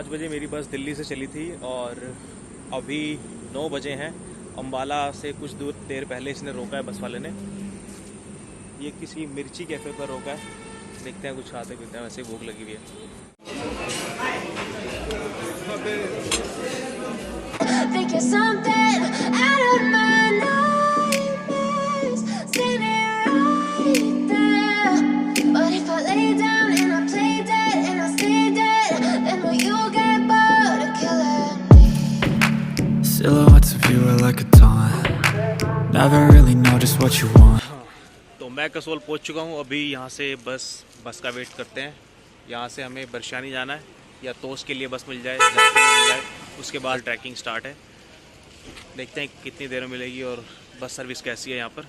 बजे मेरी बस दिल्ली से चली थी और अभी 9 बजे हैं। अम्बाला से कुछ देर पहले इसने रोका है बस वाले ने। ये किसी मिर्ची कैफ़े पर रोका है। देखते हैं कुछ खाते पीते हैं, वैसे भूख लगी हुई है। Silhouettes of you are like a taunt. Never really know just what you want. तो मैं कसोल पहुंच चुका हूं। अभी यहां से बस का वेट करते हैं। यहां से हमें बरशानी जाना है या तोश के लिए बस मिल जाए, मिल जाए उसके बाद ट्रैकिंग स्टार्ट है। देखते हैं कितनी देर में मिलेगी और बस सर्विस कैसी है यहाँ पर।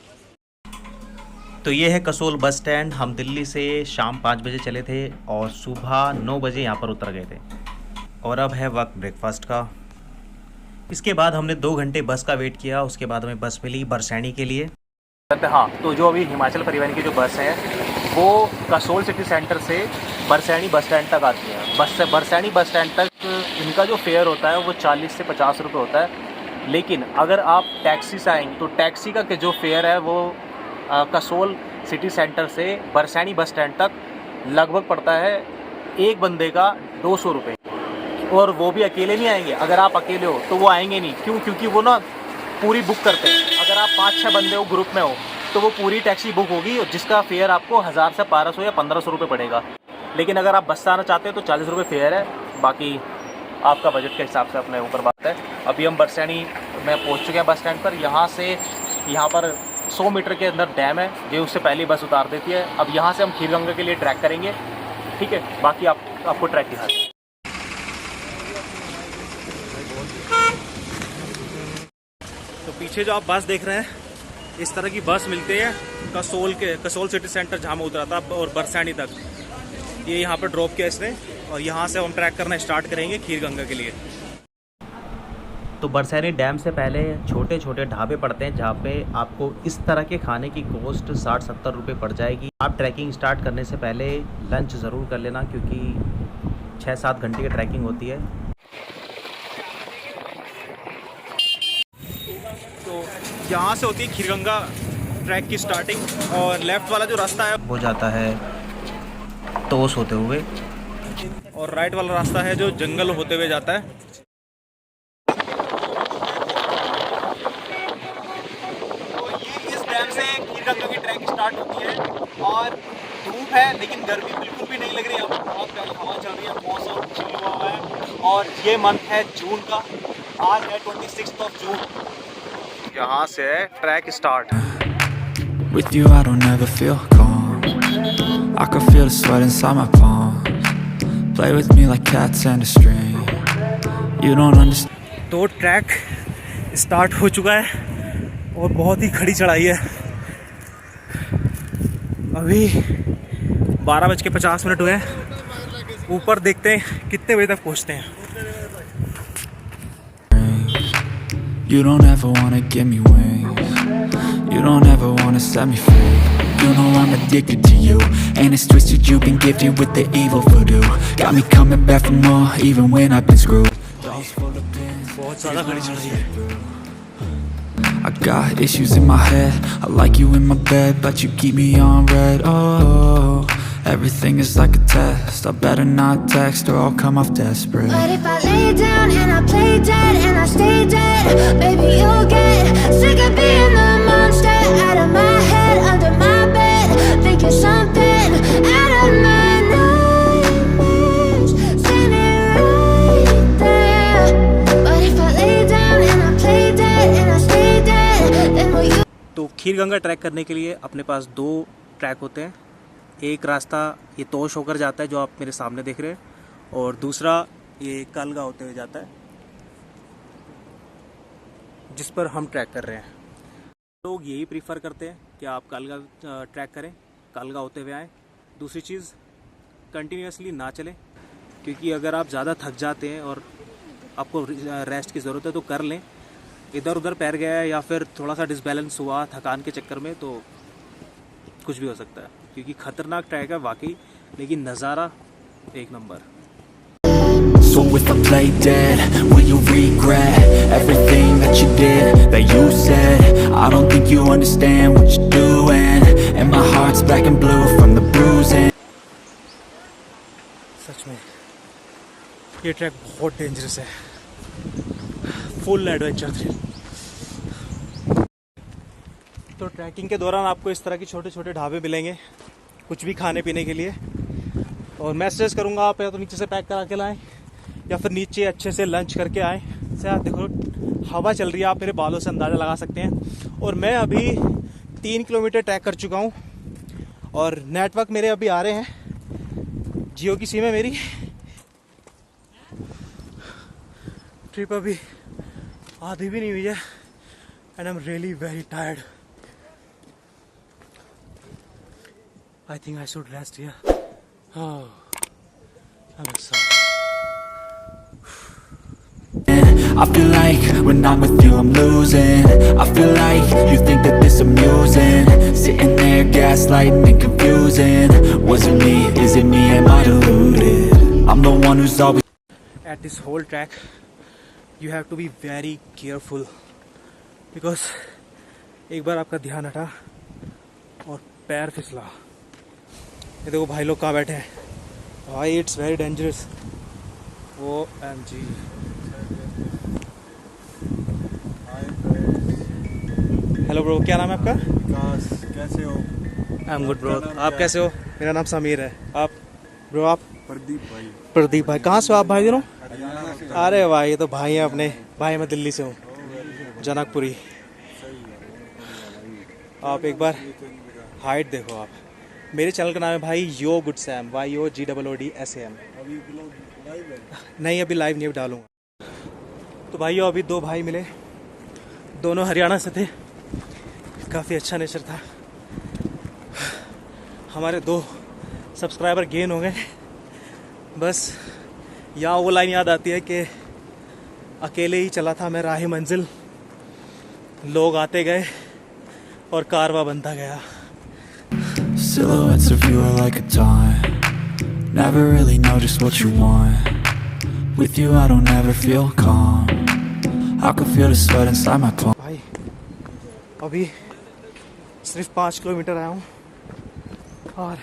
तो ये है कसोल बस स्टैंड। हम दिल्ली से शाम 5 बजे चले थे और सुबह 9 बजे यहाँ पर उतर गए थे और अब है वक्त ब्रेकफास्ट का। इसके बाद हमने 2 घंटे बस का वेट किया। उसके बाद हमें बस मिली बरसैनी के लिए। हाँ, तो जो अभी हिमाचल परिवहन की जो बस है वो कसोल सिटी सेंटर से बरसैनी बस स्टैंड तक आती है। बस से बरसैनी बस स्टैंड तक इनका जो फेयर होता है वो 40 से 50 रुपये होता है। लेकिन अगर आप टैक्सी से आएंगे तो टैक्सी का जो फेयर है वो कसोल सिटी सेंटर से बरसैनी बस स्टैंड तक लगभग पड़ता है एक बंदे का 200 रुपये। और वो भी अकेले नहीं आएंगे। अगर आप अकेले हो तो वो आएंगे नहीं। क्यों? क्योंकि वो ना पूरी बुक करते हैं। अगर आप 5-6 बंदे हो, ग्रुप में हो, तो वो पूरी टैक्सी बुक होगी और जिसका फेयर आपको 1000 से 1200 या 1500 रुपये पड़ेगा। लेकिन अगर आप बस से आना चाहते हो तो 40 रुपये फेयर है। बाकी आपका बजट के हिसाब से अपने ऊपर बात है। अभी हम बरसैनी में पहुँच चुके हैं बस स्टैंड पर। यहाँ पर 100 मीटर के अंदर डैम है, जो उससे पहली बस उतार देती है। अब यहाँ से हम खीरगंगा के लिए ट्रैक करेंगे। ठीक है, बाकी आपको ट्रैक दिखाते हैं। तो पीछे जो आप बस देख रहे हैं, इस तरह की बस मिलती है कसोल सिटी सेंटर जहाँ में उतरा था और बरसैनी तक। ये यहाँ पर ड्रॉप किया इसने और यहाँ से हम ट्रैक करना स्टार्ट करेंगे खीरगंगा के लिए। तो बरसैनी डैम से पहले छोटे छोटे ढाबे पड़ते हैं जहाँ पे आपको इस तरह के खाने की कॉस्ट 60-70 रुपये पड़ जाएगी। आप ट्रैकिंग स्टार्ट करने से पहले लंच ज़रूर कर लेना, क्योंकि 6-7 घंटे की ट्रैकिंग होती है। तो यहाँ से होती है खीरगंगा ट्रैक की स्टार्टिंग और लेफ़्ट वाला जो रास्ता है वो जाता है तोश होते हुए और राइट वाला रास्ता है जो जंगल होते हुए जाता है। तो ये इस डैम से खीरगंगा की ट्रैक स्टार्ट होती है और धूप है लेकिन गर्मी बिल्कुल भी नहीं लग रही है। बहुत प्यारी हवा चल रही है, मौसम चिल हुआ है और ये मंथ है जून का। आज है 26 जून। यहाँ से track start. With you I don't ever feel calm. I can feel the sweat inside my palms. Play with me like cats and a string. You don't understand. तो ट्रैक स्टार्ट हो चुका है और बहुत ही खड़ी चढ़ाई है। अभी 12:50 हुए हैं। ऊपर देखते हैं कितने बजे तक पहुँचते हैं। You don't ever wanna give me wings. You don't ever wanna set me free. You know I'm addicted to you, and it's twisted. You've been gifted with the evil voodoo. Got me coming back for more, even when I've been screwed. बहुत ज़्यादा खड़ी चढ़ाई है। I got issues in my head. I like you in my bed, but you keep me on red. Oh, everything is like a test. I better not text or I'll come off desperate. But if I lay down and I play dead and I stay dead, baby you'll get sick of being the monster out of my head, under my bed, thinking something out of my nightmares, standing right there. But if I lay down and I play dead and I stay dead, then will you? तो Kheerganga track करने के लिए अपने पास 2 track होते हैं। एक रास्ता ये तोश होकर जाता है जो आप मेरे सामने देख रहे हैं, और दूसरा ये कलगा होते हुए जाता है जिस पर हम ट्रैक कर रहे हैं। लोग यही प्रीफर करते हैं कि आप कलगा ट्रैक करें, कलगा होते हुए आएँ। दूसरी चीज़, कंटिन्यूसली ना चलें, क्योंकि अगर आप ज़्यादा थक जाते हैं और आपको रेस्ट की ज़रूरत है तो कर लें। इधर उधर पैर गया या फिर थोड़ा सा डिसबैलेंस हुआ थकान के चक्कर में तो कुछ भी हो सकता है, क्योंकि खतरनाक ट्रैक है वाकई, लेकिन नज़ारा एक number. So if I play dead? Will you regret everything that you did, that you said? I don't think you understand what you're doing, and my heart's black and blue from the bruising. सच में ये track बहुत dangerous है, full adventure thrill. तो trekking के दौरान आपको इस तरह के छोटे छोटे ढाबे मिलेंगे कुछ भी खाने पीने के लिए, और मैं सजेस्ट करूँगा आप या तो नीचे से पैक करा के लाएं या फिर नीचे अच्छे से लंच करके आएँ। जैसे आप देखो हवा चल रही है, आप मेरे बालों से अंदाज़ा लगा सकते हैं। और मैं अभी 3 किलोमीटर ट्रैक कर चुका हूँ और नेटवर्क मेरे अभी आ रहे हैं, जियो की सिम है मेरी। ट्रिप अभी आधी भी नहीं हुई है and I am really very tired. I think I should rest here. I'm exhausted. I feel like when I'm with you I'm losing. I feel like you think that this amusing. Sitting there gaslighting and confusing. Was it me? Is it me? Am I deluded? I'm the one who's always At this whole track you have to be very careful because एक बार आपका ध्यान हटा और पैर फिसला। ये देखो भाई लोग कहाँ बैठे हैं भाई, it's very dangerous. OMG। Hello bro, क्या नाम है आपका? विकास, कैसे हो? आई एम गुड ब्रो, आप कैसे हो? मेरा नाम समीर है। आप ब्रो? आप? प्रदीप भाई। प्रदीप भाई। कहाँ से हो आप भाई दोनों? हरियाणा से। अरे भाई ये तो भाई हैं अपने। भाई मैं दिल्ली से हूँ, जनकपुरी। आप एक बार हाइट देखो आप। मेरे चैनल का नाम है भाई यो गुड सैम, YOGOODSAM। अभी ब्लॉग लाइव है? नहीं अभी लाइव नहीं डालूंगा। तो भाइयों अभी 2 भाई मिले, दोनों हरियाणा से थे, काफ़ी अच्छा नेचर था। हमारे 2 सब्सक्राइबर गेन हो गए। बस यहाँ वो लाइन याद आती है कि अकेले ही चला था मैं राही मंजिल, लोग आते गए और कारवा बनता गया। silhouettes of you are like a taunt. Never really know just what you want. With you I don't ever feel calm. I can feel the sweat inside my palm. भाई अभी सिर्फ 5 किलोमीटर आया हूँ और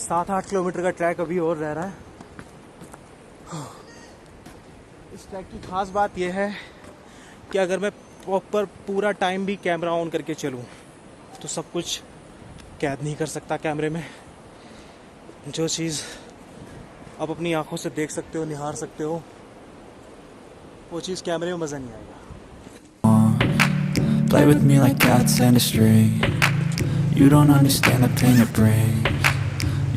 7-8 किलोमीटर का track अभी और रह रहा है। इस ट्रैक की खास बात यह है कि अगर मैं प्रॉपर पूरा टाइम भी कैमरा ऑन करके चलूँ तो सब कुछ कैद नहीं कर सकता कैमरे में। जो चीज़ आप अपनी आंखों से देख सकते हो, निहार सकते हो, वो चीज़ कैमरे में मज़ा नहीं आएगा। Play with me like cats and a string. You don't understand the pain it brings.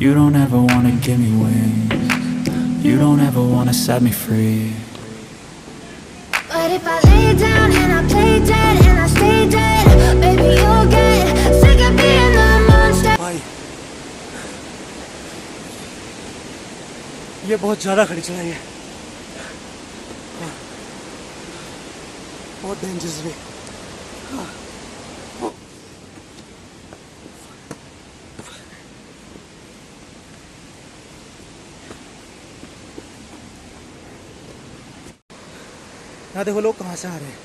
You don't ever wanna give me wings. You don't ever wanna set me free. But if I lay down and I play dead and I stay dead, baby you'll get sick of being the monster. भाई ये बहुत ज़्यादा खड़ी चढ़ाई है, बहुत dangerous भी। यहाँ देखो लोग कहाँ से आ रहे हैं।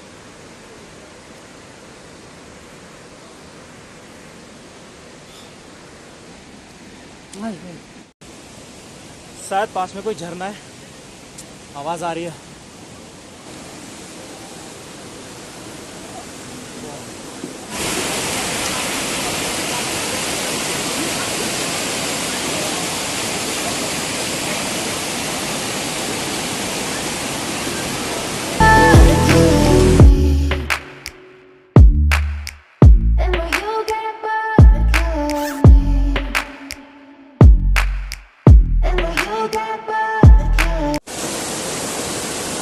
शायद पास में कोई झरना है, आवाज़ आ रही है। And when you get bored of killing me, and when you get bored of killing me.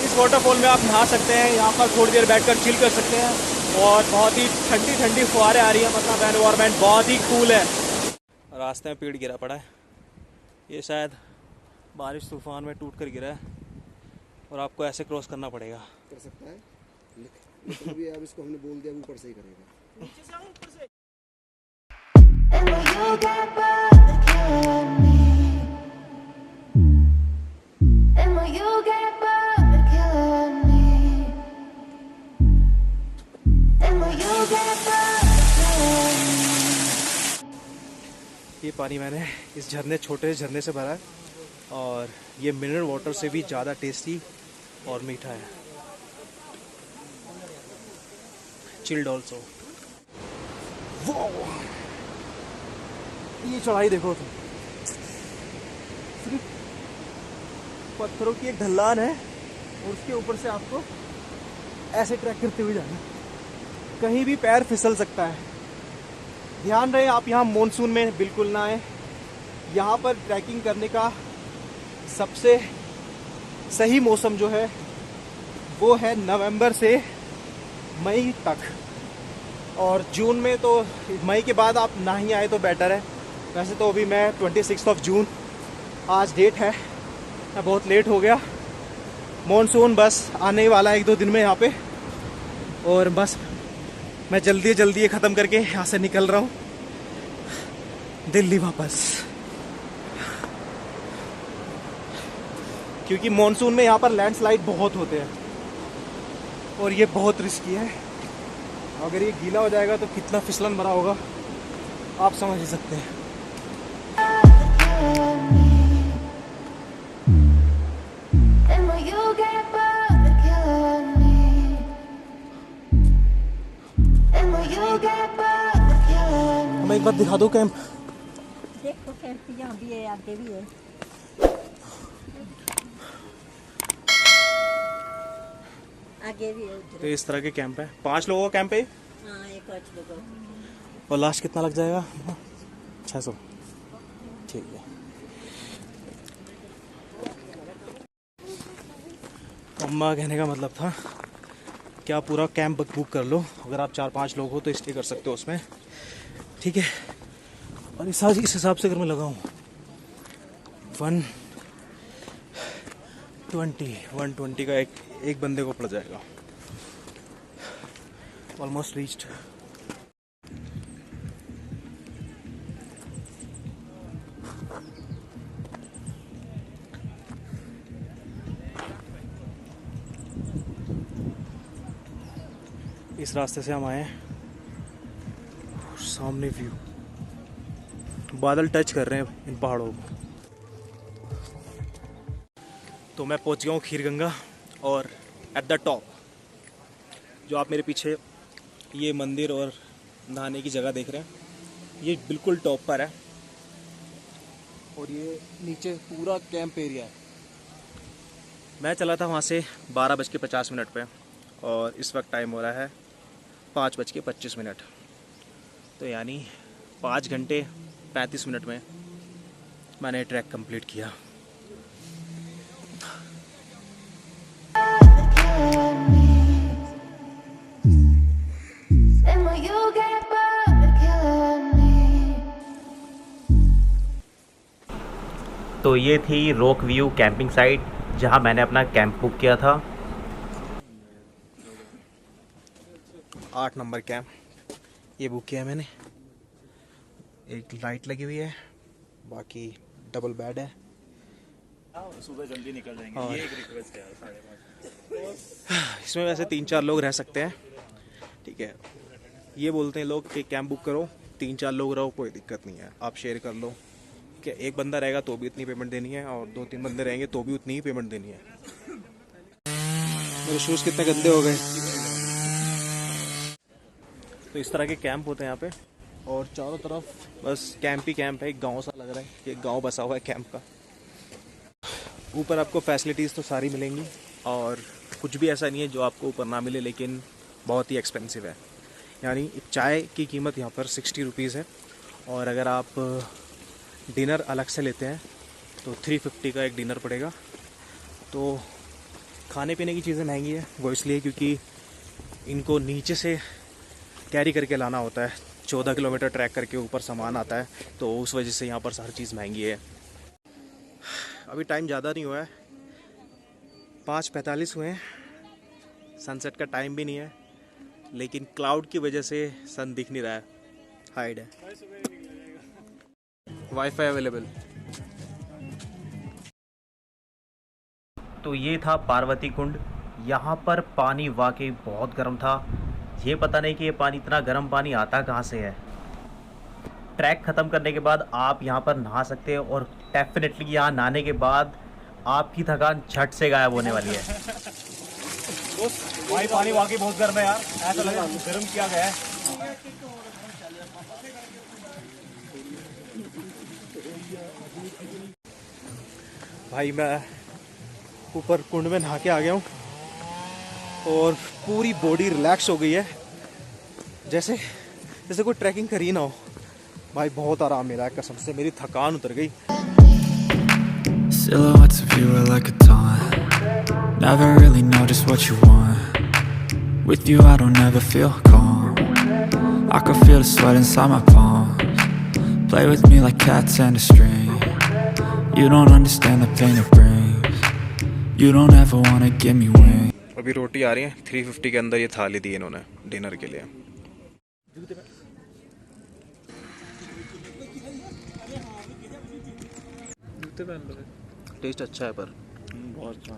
इस वाटरफॉल में आप नहा सकते हैं, यहाँ पर थोड़ी देर बैठकर चिल कर सकते हैं और बहुत ही ठंडी ठंडी फुहारें आ रही है। मतलब एनवायरनमेंट बहुत ही कूल है। रास्ते में पेड़ गिरा पड़ा है, ये शायद बारिश तूफान में टूट कर गिरा है और आपको ऐसे क्रॉस करना पड़ेगा। कर सकता है लेकिन भी अब इसको हमने बोल दिया ऊपर से ही करेगा। And when you get bored of killing me, and when you पानी मैंने इस झरने, छोटे झरने से भरा है और ये मिनरल वाटर से भी ज़्यादा टेस्टी और मीठा है। Chilled also. वो ये चढ़ाई देखो तुम, सिर्फ पत्थरों की एक ढलान है और उसके ऊपर से आपको ऐसे ट्रैक करते हुए जाना, कहीं भी पैर फिसल सकता है। ध्यान रहे आप यहाँ मॉनसून में बिल्कुल ना आए। यहाँ पर ट्रैकिंग करने का सबसे सही मौसम जो है वो है नवंबर से मई तक, और जून में तो, मई के बाद आप ना ही आए तो बेटर है। वैसे तो अभी मैं 26 जून आज डेट है, मैं बहुत लेट हो गया। मॉनसून बस आने ही वाला है 1-2 दिन में यहाँ पे, और बस मैं जल्दी जल्दी ये ख़त्म करके यहाँ से निकल रहा हूँ दिल्ली वापस, क्योंकि मॉनसून में यहाँ पर लैंडस्लाइड बहुत होते हैं और ये बहुत रिस्की है। अगर ये गीला हो जाएगा तो कितना फिसलन भरा होगा आप समझ ही सकते हैं। And when you get bored of killing me, and when you get bored of killing me, मैं एक बार दिखा दूँ कैंप। देखो कैंप यहाँ भी है, आगे भी है। आगे भी है उधर। तो इस तरह के कैंप है, 5 लोगों का कैंप है हाँ, एक 5 लोगों। और लास्ट कितना लग जाएगा? 600। ठीक है। अम्मा कहने का मतलब था कि आप पूरा कैंप बुक कर लो, अगर आप 4-5 लोग हो तो स्टे कर सकते हो उसमें, ठीक है। और इस हिसाब से अगर मैं लगाऊँ 120 का एक बंदे को पड़ जाएगा। Almost reached. इस रास्ते से हम आए हैं, सामने व्यू, बादल टच कर रहे हैं इन पहाड़ों को। तो मैं पहुंच गया हूँ खीरगंगा, और एट द टॉप जो आप मेरे पीछे ये मंदिर और नहाने की जगह देख रहे हैं, ये बिल्कुल टॉप पर है, और ये नीचे पूरा कैंप एरिया है। मैं चला था वहाँ से 12:50 पे, और इस वक्त टाइम हो रहा है 5:25। तो यानी 5 घंटे 35 मिनट में मैंने ट्रैक कंप्लीट किया। and when you get bored of killing me. तो ये थी रॉक व्यू कैंपिंग साइट जहाँ मैंने अपना कैंप बुक किया था। 8 नंबर कैंप ये बुक किया है मैंने। एक लाइट लगी हुई है, बाकी डबल बेड है। सुबह जल्दी निकल जाएंगे, ये एक रिक्वेस्ट है 5:30। इसमें वैसे 3-4 लोग रह सकते हैं, ठीक है। ये बोलते हैं लोग कि कैंप बुक करो 3-4 लोग रहो, कोई दिक्कत नहीं है, आप शेयर कर लो। क्या एक बंदा रहेगा तो भी इतनी पेमेंट देनी है, और 2-3 बंदे रहेंगे तो भी उतनी ही पेमेंट देनी है। मेरे शूज़ कितने गंदे हो गए। तो इस तरह के कैंप होते हैं यहाँ पे, और चारों तरफ बस कैंप ही कैंप है। एक गांव सा लग रहा है कि एक गांव बसा हुआ है कैंप का। ऊपर आपको फैसिलिटीज़ तो सारी मिलेंगी, और कुछ भी ऐसा नहीं है जो आपको ऊपर ना मिले, लेकिन बहुत ही एक्सपेंसिव है। यानी एक चाय की कीमत यहाँ पर 60 रुपीज़ है, और अगर आप डिनर अलग से लेते हैं तो 350 का एक डिनर पड़ेगा। तो खाने पीने की चीज़ें महंगी है, वो इसलिए क्योंकि इनको नीचे से कैरी करके लाना होता है। 14 किलोमीटर ट्रैक करके ऊपर सामान आता है, तो उस वजह से यहाँ पर हर चीज़ महंगी है। अभी टाइम ज़्यादा नहीं हुआ है, 5:45 हुए हैं, सनसेट का टाइम भी नहीं है, लेकिन क्लाउड की वजह से सन दिख नहीं रहा है, हाइड है। Wifi available. तो ये था पार्वती कुंड। यहाँ पर पानी वाकई बहुत गर्म था। ये पता नहीं कि ये पानी, इतना गर्म पानी आता कहाँ से है। ट्रैक ख़त्म करने के बाद आप यहाँ पर नहा सकते हैं और डेफिनेटली यहाँ नहाने के बाद आपकी थकान झट से गायब होने वाली है। भाई पानी वाकई बहुत गर्म है यार, ऐसा लगा गर्म किया गया है। भाई मैं ऊपर कुंड में नहा के आ गया हूँ और पूरी बॉडी रिलैक्स हो गई है, जैसे जैसे कोई ट्रैकिंग करी ना हो। भाई बहुत आराम मिला है कसम से, मेरी थकान उतर गई। Silhouettes of you are like a taunt. Never really know just what you want. With you I don't ever feel calm. I can feel the sweat inside my palms. Play with me like cats and a string. You don't understand the pain it brings. You don't ever wanna give me wings. अभी रोटी आ रही है 350 के अंदर, ये थाली दी इन्होंने dinner के लिए। टेस्ट अच्छा है पर बहुत अच्छा।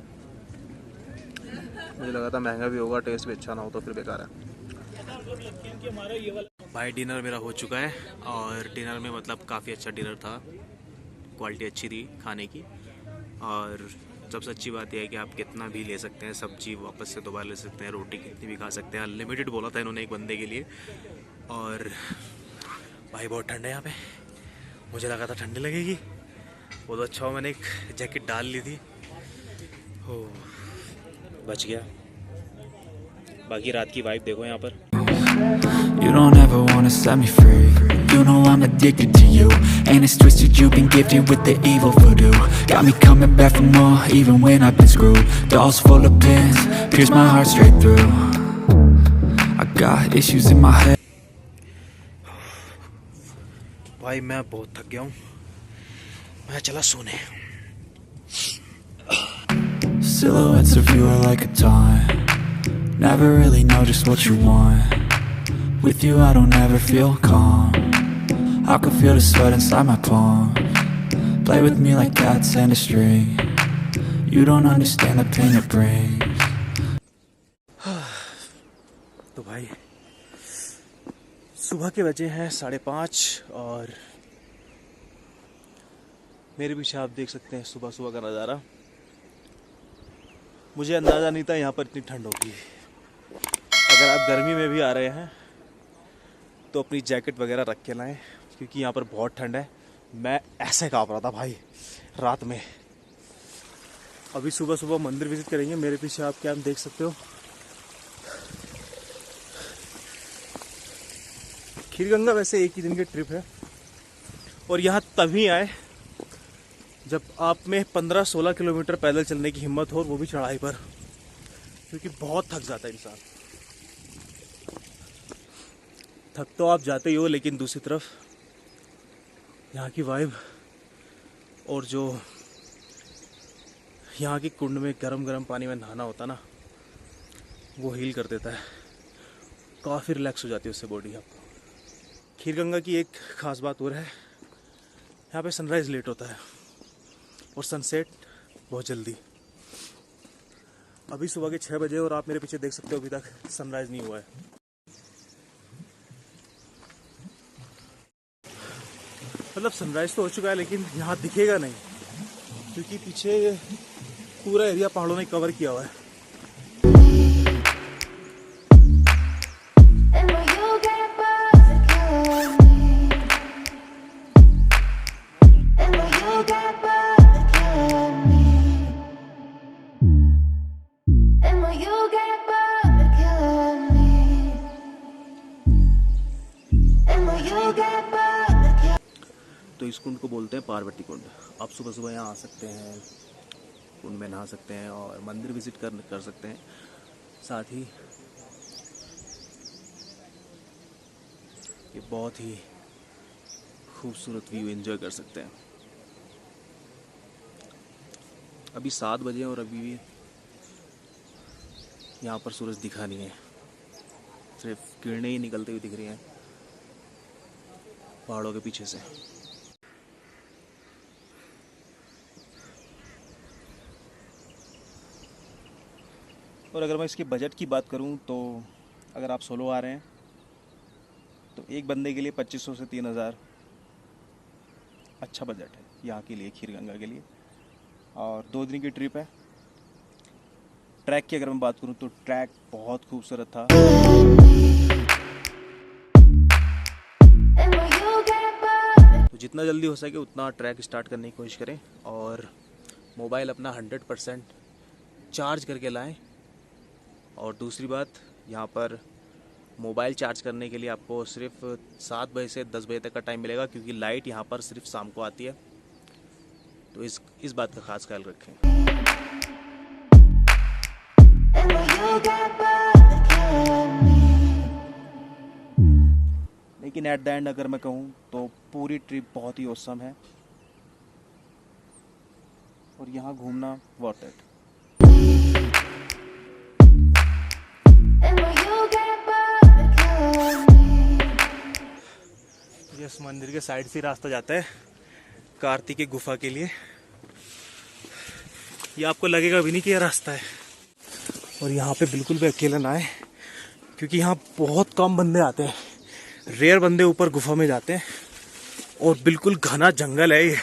मुझे लगा था महंगा भी होगा, टेस्ट भी अच्छा ना हो तो फिर बेकार है। भाई डिनर मेरा हो चुका है और डिनर में मतलब काफ़ी अच्छा डिनर था, क्वालिटी अच्छी थी खाने की। और सबसे अच्छी बात यह है कि आप कितना भी ले सकते हैं, सब्जी वापस से दोबारा ले सकते हैं, रोटी कितनी भी खा सकते हैं। अनलिमिटेड बोला था इन्होंने एक बंदे के लिए। और भाई बहुत ठंड है यहाँ पे, मुझे लगा था ठंडी लगेगी, बहुत अच्छा हो मैंने एक जैकेट डाल ली थी, हो बच गया। बाकी रात की वाइब देखो यहाँ पर। You don't ever wanna set me free. You know I'm addicted to you, and it's twisted you've been gifted with the evil voodoo. Got me coming back for more, even when I've been screwed. Dolls full of pins, pierce my heart straight through. I got issues in my head. भाई मैं बहुत थक गया हूँ, मैं चला सोने। Silhouettes of you are like a taunt. Never really know just what you want. With you I don't ever feel calm. I can feel the sweat inside my palms. Play with me like cats and a string. You don't understand the pain it brings. तो भाई सुबह के बजे हैं 5:30 और मेरे पीछे आप देख सकते हैं सुबह सुबह का नज़ारा। मुझे अंदाज़ा नहीं था यहाँ पर इतनी ठंड होगी। अगर आप गर्मी में भी आ रहे हैं तो अपनी जैकेट वगैरह रख के लाएं, क्योंकि यहाँ पर बहुत ठंड है। मैं ऐसे काँप रहा था भाई रात में। अभी सुबह सुबह मंदिर विजिट करेंगे। मेरे पीछे आप क्या देख सकते हो, खीरगंगा वैसे एक ही दिन की ट्रिप है और यहाँ तभी आए जब आप में 15-16 किलोमीटर पैदल चलने की हिम्मत हो, और वो भी चढ़ाई पर, क्योंकि बहुत थक जाता है इंसान। थक तो आप जाते ही हो, लेकिन दूसरी तरफ यहाँ की वाइब और जो यहाँ की कुंड में गरम गरम पानी में नहाना होता ना, वो हील कर देता है। काफ़ी रिलैक्स हो जाती है उससे बॉडी आपको। खीरगंगा की एक ख़ास बात और है, यहाँ पे सनराइज़ लेट होता है और सनसेट बहुत जल्दी। अभी सुबह के 6 बजे और आप मेरे पीछे देख सकते हो अभी तक सनराइज़ नहीं हुआ है। मतलब सनराइज़ तो हो चुका है लेकिन यहाँ दिखेगा नहीं, क्योंकि पीछे पूरा एरिया पहाड़ों ने कवर किया हुआ है। And when you get bored of killing me, and when you get bored of killing me, and when you get bored of killing me, and when you get bored of killing me. तो इस कुंड को बोलते हैं पार्वती कुंड। आप सुबह सुबह यहाँ आ सकते हैं, कुंड में नहा सकते हैं और मंदिर विजिट कर सकते हैं। साथ ही ये बहुत ही खूबसूरत व्यू एंजॉय कर सकते हैं। अभी 7 बजे और अभी भी यहाँ पर सूरज दिखा नहीं है, सिर्फ किरणें ही निकलती हुई दिख रही हैं पहाड़ों के पीछे से। और अगर मैं इसके बजट की बात करूं तो अगर आप सोलो आ रहे हैं तो एक बंदे के लिए 2500 से 3000 अच्छा बजट है यहाँ के लिए, खीरगंगा के लिए। और 2 दिन की ट्रिप है। ट्रैक की अगर मैं बात करूँ तो ट्रैक बहुत खूबसूरत था। तो जितना जल्दी हो सके उतना ट्रैक स्टार्ट करने की कोशिश करें और मोबाइल अपना 100% चार्ज करके लाएं। और दूसरी बात, यहाँ पर मोबाइल चार्ज करने के लिए आपको सिर्फ 7 बजे से 10 बजे तक का टाइम मिलेगा, क्योंकि लाइट यहाँ पर सिर्फ शाम को आती है। तो इस बात का खास ख्याल रखें। लेकिन एट द एंड अगर मैं कहूँ तो पूरी ट्रिप बहुत ही औसम है और यहाँ घूमना वर्थ इट। इस मंदिर के साइड से रास्ता जाता है कार्तिक की गुफा के लिए। ये आपको लगेगा भी नहीं कि यह रास्ता है। और यहाँ पे बिल्कुल भी अकेला ना आए, क्योंकि यहाँ बहुत कम बंदे आते हैं। रेयर बंदे ऊपर गुफा में जाते हैं और बिल्कुल घना जंगल है ये।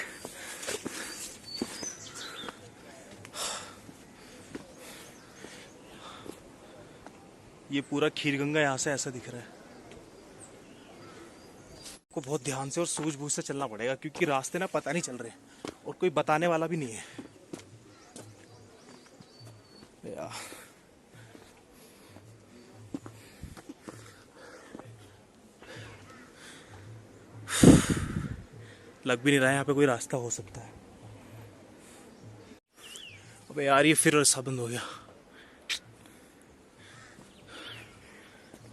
ये पूरा खीरगंगा यहाँ से ऐसा दिख रहा है। को बहुत ध्यान से और सूझबूझ से चलना पड़ेगा, क्योंकि रास्ते ना पता नहीं चल रहे और कोई बताने वाला भी नहीं है। लग भी नहीं रहा है यहाँ पे कोई रास्ता हो सकता है। अबे यार ये फिर रास्ता बंद हो गया।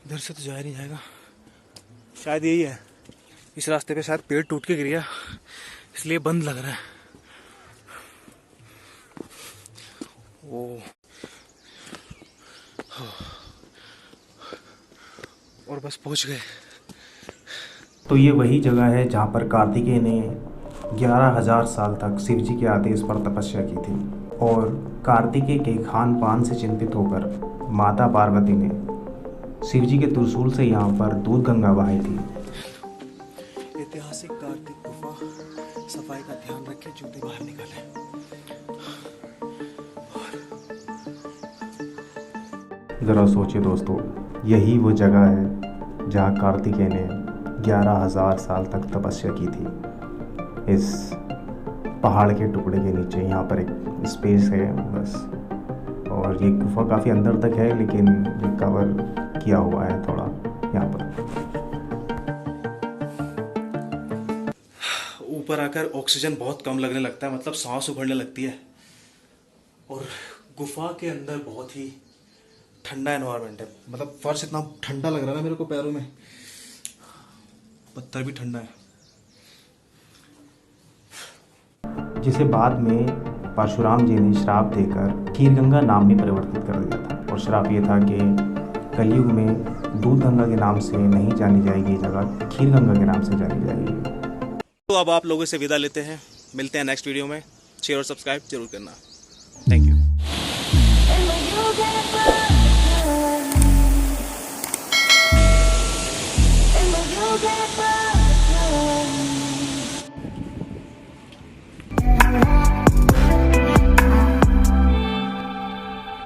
इधर से तो जाया नहीं जाएगा, शायद यही है। इस रास्ते पे शायद पेड़ टूट के गिर गया, इसलिए बंद लग रहा है। ओ और बस पहुंच गए। तो ये वही जगह है जहाँ पर कार्तिकेय ने 11,000 साल तक शिव जी के आदेश पर तपस्या की थी। और कार्तिकेय के खान पान से चिंतित होकर माता पार्वती ने शिव जी के त्रिशूल से यहाँ पर दूध गंगा बहाई थी। ऐतिहासिक कार्तिक गुफा, सफाई का ध्यान रखें, जूते बाहर निकालें। ज़रा सोचिए दोस्तों, यही वो जगह है जहाँ कार्तिकेय ने 11,000 साल तक तपस्या की थी। इस पहाड़ के टुकड़े के नीचे यहाँ पर एक स्पेस है बस। और ये गुफा काफ़ी अंदर तक है, लेकिन ये कवर किया हुआ है थोड़ा यहाँ पर। ऊपर आकर ऑक्सीजन बहुत कम लगने लगता है, मतलब सांस उखड़ने लगती है। और गुफा के अंदर बहुत ही ठंडा एनवायरनमेंट है, मतलब फर्श इतना ठंडा लग रहा है ना मेरे को, पैरों में पत्थर भी ठंडा है। जिसे बाद में परशुराम जी ने श्राप देकर खीरगंगा नाम में परिवर्तित कर दिया था। और श्राप ये था कि कलयुग में दूध गंगा के नाम से नहीं जानी जाएगी ये जगह, खीरगंगा के नाम से जानी जाएगी। तो अब आप लोगों से विदा लेते हैं, मिलते हैं नेक्स्ट वीडियो में। शेयर और सब्सक्राइब जरूर करना।